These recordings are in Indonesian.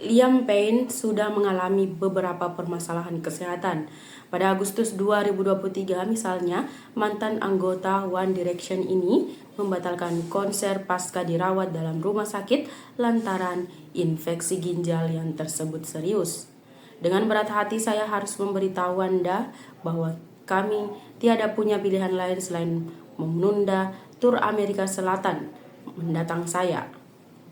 Liam Payne sudah mengalami beberapa permasalahan kesehatan. Pada Agustus 2023 misalnya, mantan anggota One Direction ini membatalkan konser pasca dirawat dalam rumah sakit lantaran infeksi ginjal yang tersebut serius. Dengan berat hati saya harus memberitahu Anda bahwa kami tiada punya pilihan lain selain menunda tur Amerika Selatan mendatang saya.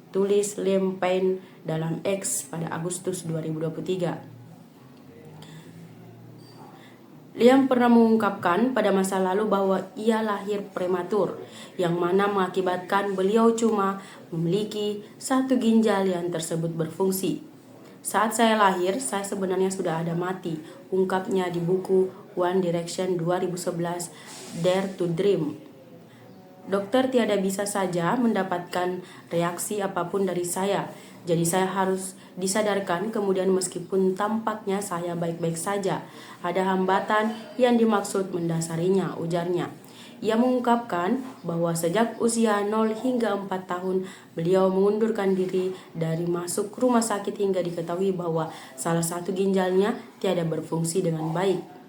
Tulis Liam Payne dalam X pada Agustus 2023. Liam pernah mengungkapkan pada masa lalu bahwa ia lahir prematur, yang mana mengakibatkan beliau cuma memiliki satu ginjal yang tersebut berfungsi. Saat saya lahir, saya sebenarnya sudah ada mati, ungkapnya di buku One Direction 2011, Dare to Dream. Dokter tiada bisa saja mendapatkan reaksi apapun dari saya. Jadi saya harus disadarkan kemudian meskipun tampaknya saya baik-baik saja. Ada hambatan yang dimaksud mendasarinya, ujarnya. Ia mengungkapkan bahwa sejak usia 0 hingga 4 tahun beliau mengundurkan diri dari masuk rumah sakit hingga diketahui bahwa salah satu ginjalnya tiada berfungsi dengan baik.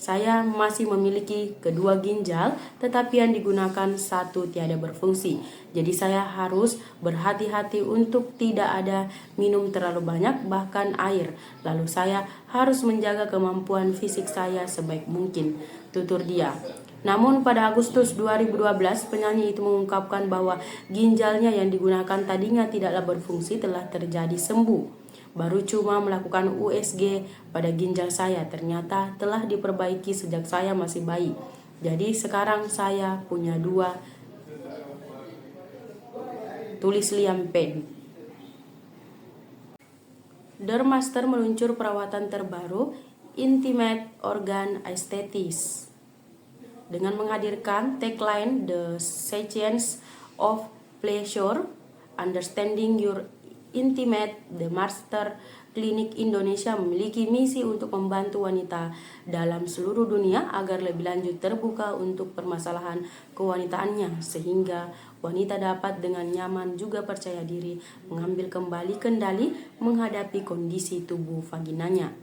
Saya masih memiliki kedua ginjal, tetapi yang digunakan satu tiada berfungsi. Jadi saya harus berhati-hati untuk tidak ada minum terlalu banyak, bahkan air. Lalu saya harus menjaga kemampuan fisik saya sebaik mungkin, tutur dia. Namun pada Agustus 2012, penyanyi itu mengungkapkan bahwa ginjalnya yang digunakan tadinya tidaklah berfungsi telah terjadi sembuh. Baru cuma melakukan USG pada ginjal saya, ternyata telah diperbaiki sejak saya masih bayi. Jadi sekarang saya punya dua, tulis Liam Payne. Dermaster meluncur perawatan terbaru Intimate Organ Aesthetics dengan menghadirkan tagline The Science of Pleasure, Understanding Your Intimate. Dermaster Klinik Indonesia memiliki misi untuk membantu wanita dalam seluruh dunia agar lebih lanjut terbuka untuk permasalahan kewanitaannya, sehingga wanita dapat dengan nyaman juga percaya diri mengambil kembali kendali menghadapi kondisi tubuh vaginanya.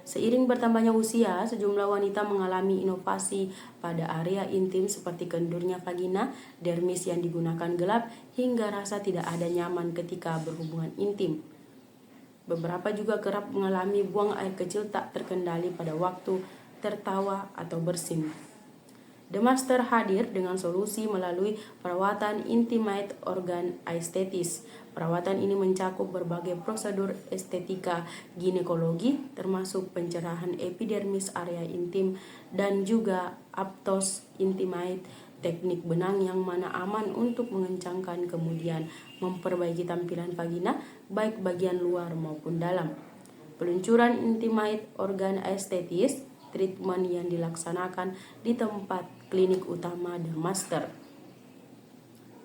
Seiring bertambahnya usia, sejumlah wanita mengalami inovasi pada area intim seperti kendurnya vagina, dermis yang digunakan gelap, hingga rasa tidak ada nyaman ketika berhubungan intim. Beberapa juga kerap mengalami buang air kecil tak terkendali pada waktu tertawa atau bersin. Dermaster hadir dengan solusi melalui perawatan Intimate Organ Aesthetics. Perawatan ini mencakup berbagai prosedur estetika ginekologi, termasuk pencerahan epidermis area intim dan juga aptos intimate, teknik benang yang mana aman untuk mengencangkan kemudian memperbaiki tampilan vagina baik bagian luar maupun dalam. Peluncuran Intimate Organ Aesthetics, treatment yang dilaksanakan di tempat klinik utama Dermaster,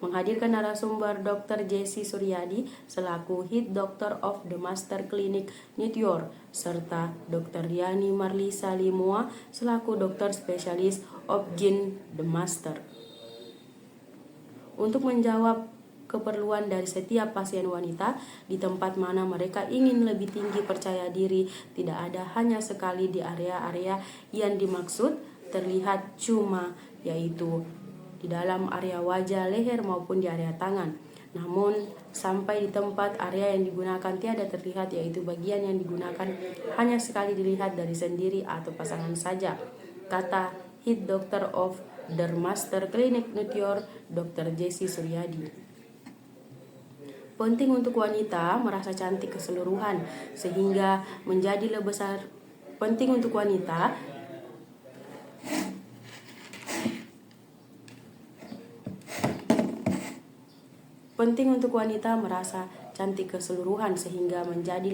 menghadirkan narasumber Dr. Jessy Suryadi selaku Head Doctor of Dermaster Clinic New York serta Dr. Yani Marlisa Limoa selaku dokter spesialis Obgyn Dermaster. Untuk menjawab keperluan dari setiap pasien wanita di tempat mana mereka ingin lebih tinggi percaya diri, tidak ada hanya sekali di area-area yang dimaksud terlihat cuma, yaitu di dalam area wajah, leher maupun di area tangan. Namun sampai di tempat area yang digunakan tiada terlihat, yaitu bagian yang digunakan hanya sekali dilihat dari sendiri atau pasangan saja, kata Head Doctor of Dermaster Clinic New York, Dr. Jessy Suryadi. Penting untuk wanita merasa cantik keseluruhan sehingga menjadi lebih besar. Penting untuk wanita merasa cantik keseluruhan sehingga menjadi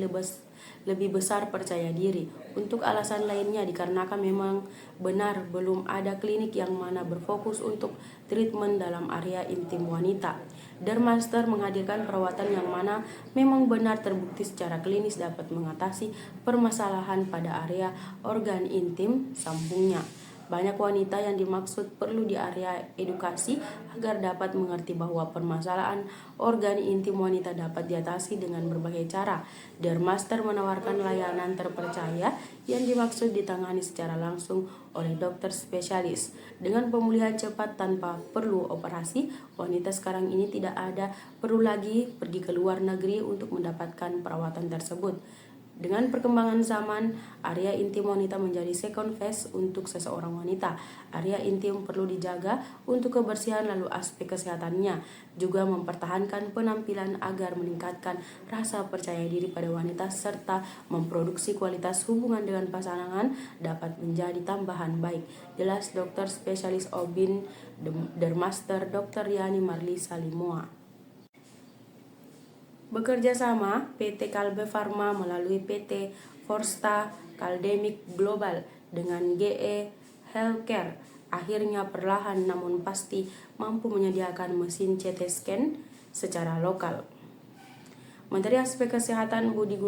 lebih besar percaya diri. Untuk alasan lainnya dikarenakan memang benar belum ada klinik yang mana berfokus untuk treatment dalam area intim wanita. Dermaster menghadirkan perawatan yang mana memang benar terbukti secara klinis dapat mengatasi permasalahan pada area organ intim sambungnya. Banyak wanita yang dimaksud perlu di area edukasi agar dapat mengerti bahwa permasalahan organ intim wanita dapat diatasi dengan berbagai cara. Dermaster menawarkan layanan terpercaya yang dimaksud ditangani secara langsung oleh dokter spesialis. Dengan pemulihan cepat tanpa perlu operasi, wanita sekarang ini tidak ada perlu lagi pergi ke luar negeri untuk mendapatkan perawatan tersebut. Dengan perkembangan zaman, area intim wanita menjadi second phase untuk seseorang wanita. Area intim perlu dijaga untuk kebersihan lalu aspek kesehatannya, juga mempertahankan penampilan agar meningkatkan rasa percaya diri pada wanita serta memproduksi kualitas hubungan dengan pasangan dapat menjadi tambahan baik. Jelas dokter spesialis OB Dermaster Dr. Yani Marlisa Limoa. Bekerja sama, PT Kalbe Farma melalui PT Forsta Caldemic Global dengan GE Healthcare akhirnya perlahan namun pasti mampu menyediakan mesin CT scan secara lokal. Menteri Aspek Kesehatan Budi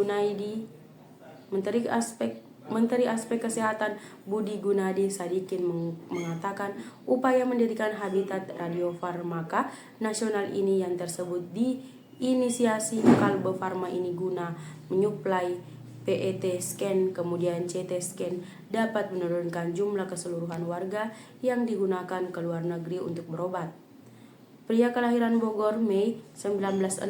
Kesehatan Budi Gunadi Sadikin mengatakan upaya mendirikan habitat radiofarmaka nasional ini yang tersebut inisiasi Kalbe Farma ini guna menyuplai PET scan kemudian CT scan dapat menurunkan jumlah keseluruhan warga yang digunakan ke luar negeri untuk berobat. Pria kelahiran Bogor Mei 1964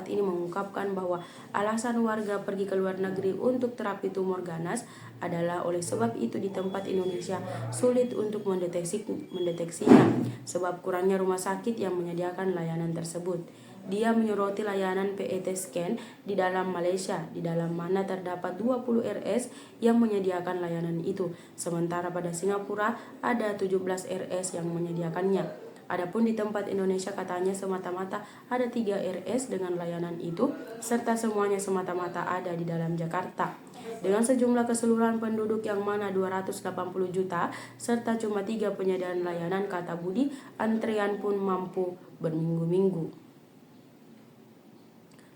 ini mengungkapkan bahwa alasan warga pergi ke luar negeri untuk terapi tumor ganas adalah oleh sebab itu di tempat Indonesia sulit untuk mendeteksinya sebab kurangnya rumah sakit yang menyediakan layanan tersebut. Dia menyoroti layanan PET scan di dalam Malaysia, di dalam mana terdapat 20 RS yang menyediakan layanan itu, sementara pada Singapura ada 17 RS yang menyediakannya. Adapun di tempat Indonesia katanya semata-mata ada 3 RS dengan layanan itu, serta semuanya semata-mata ada di dalam Jakarta. Dengan sejumlah keseluruhan penduduk yang mana 280 juta, serta cuma 3 penyediaan layanan, kata Budi, antrean pun mampu berminggu-minggu.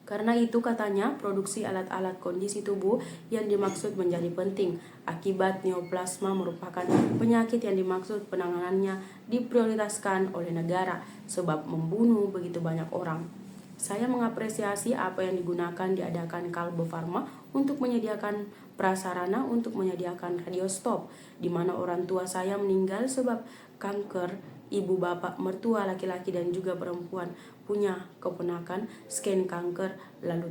Karena itu katanya produksi alat-alat kondisi tubuh yang dimaksud menjadi penting. Akibat neoplasma merupakan penyakit yang dimaksud penanganannya diprioritaskan oleh negara sebab membunuh begitu banyak orang. Saya mengapresiasi apa yang diadakan Kalbe Farma untuk menyediakan prasarana untuk menyediakan radiostop di mana orang tua saya meninggal sebab kanker. Ibu, bapak, mertua, laki-laki dan juga perempuan punya keponakan scan kanker, lalu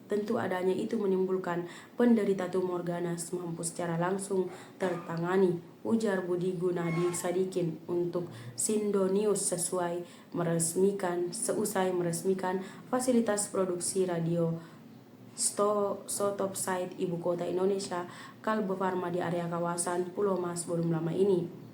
tentu adanya itu menimbulkan penderita tumor ganas mampu secara langsung tertangani, ujar Budi Gunadi Sadikin untuk Sindonews seusai meresmikan fasilitas produksi radio stop site ibu kota Indonesia Kalbe Farma di area kawasan Pulau Mas belum lama ini.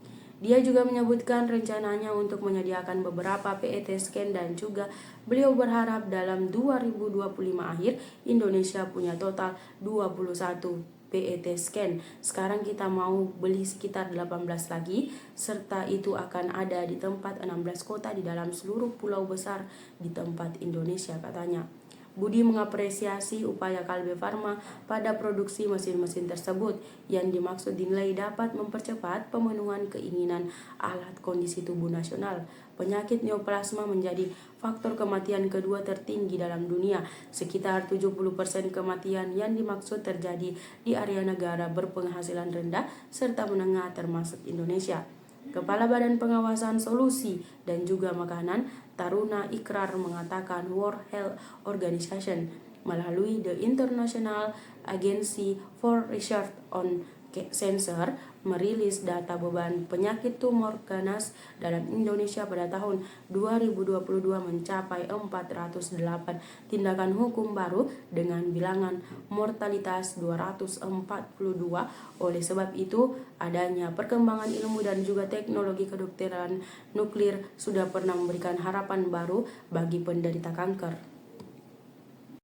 Dia juga menyebutkan rencananya untuk menyediakan beberapa PET scan dan juga beliau berharap dalam 2025 akhir Indonesia punya total 21 PET scan. Sekarang kita mau beli sekitar 18 lagi, serta itu akan ada di tempat 16 kota di dalam seluruh pulau besar di tempat Indonesia, katanya. Budi mengapresiasi upaya Kalbe Farma pada produksi mesin-mesin tersebut yang dimaksud dinilai dapat mempercepat pemenuhan keinginan alat kondisi tubuh nasional. Penyakit neoplasma menjadi faktor kematian kedua tertinggi dalam dunia. Sekitar 70% kematian yang dimaksud terjadi di area negara berpenghasilan rendah serta menengah termasuk Indonesia. Kepala Badan Pengawasan Solusi dan juga Makanan Taruna Ikrar mengatakan World Health Organization melalui The International Agency for Research on Cancer merilis data beban penyakit tumor ganas dalam Indonesia pada tahun 2022 mencapai 408 tindakan hukum baru dengan bilangan mortalitas 242. Oleh sebab itu, adanya perkembangan ilmu dan juga teknologi kedokteran nuklir sudah pernah memberikan harapan baru bagi penderita kanker.